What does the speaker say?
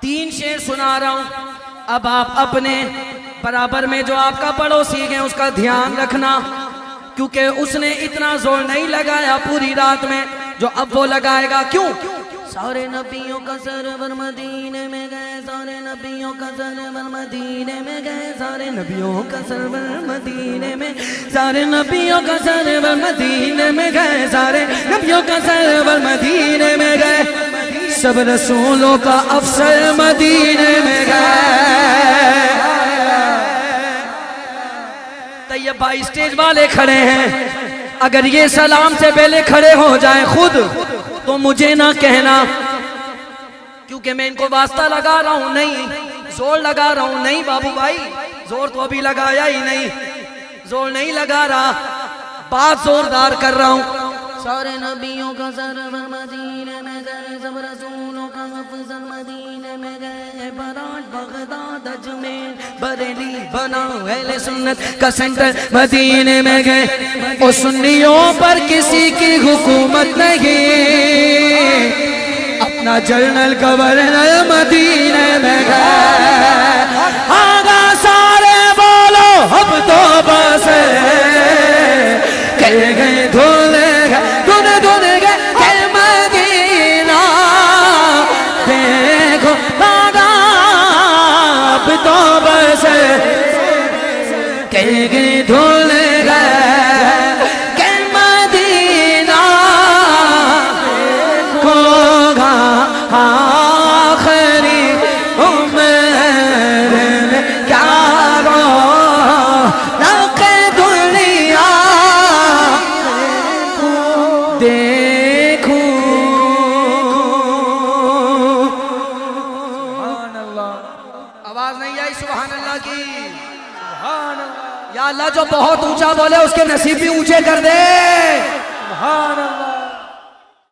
3 शेर सुना रहा हूं। अब आप अपने बराबर में जो आपका पड़ोसी है उसका ध्यान रखना, क्योंकि उसने इतना जोर नहीं लगाया पूरी रात में जो अब वो लगाएगा। क्यों? सारे नबियों का सरवर मदीने में गए, सारे नबियों का सरवर मदीने में गए, सारे नबियों का सरवर मदीने में, सारे नबियों का सरवर मदीने में गए, सारे नबियों का सरवर मदीने में गए, सब रसूलों का अफसर मदीने में गए। तैयब भाई स्टेज वाले खड़े हैं, अगर ये सलाम से पहले खड़े हो जाए खुद तो मुझे ना कहना, क्योंकि मैं इनको वास्ता लगा रहा हूं, नहीं जोर लगा रहा हूं। नहीं बाबू भाई, जोर तो अभी लगाया ही नहीं, जोर नहीं लगा रहा, बात जोरदार कर रहा हूं। सारे नबियों का सरवर मदीने में गए, सब रसूलों का अफसर मदीने में गए, बरात बगदाद अजमेर बरेली बनाओ अहले सुन्नत का सेंटर मदीने में गए। और सुन्नियों पर किसी की हुकूमत नहीं, अपना जनरल गवर्नर मदीने में गए। आगा सारे बोलो अब तो बस कह गए धुल धुन धुन गए मदीना, देखो आगा अब तो बस कह गए धुल गए मदीना, होगा आखिरी उम्र में क्या रौनक दुनिया देखूं। सुभान अल्लाह, आवाज नहीं आई सुभान अल्लाह की? सुभान अल्लाह। या अल्लाह जो बहुत ऊंचा बोले उसके नसीब भी ऊंचे कर दे। सुभान अल्लाह।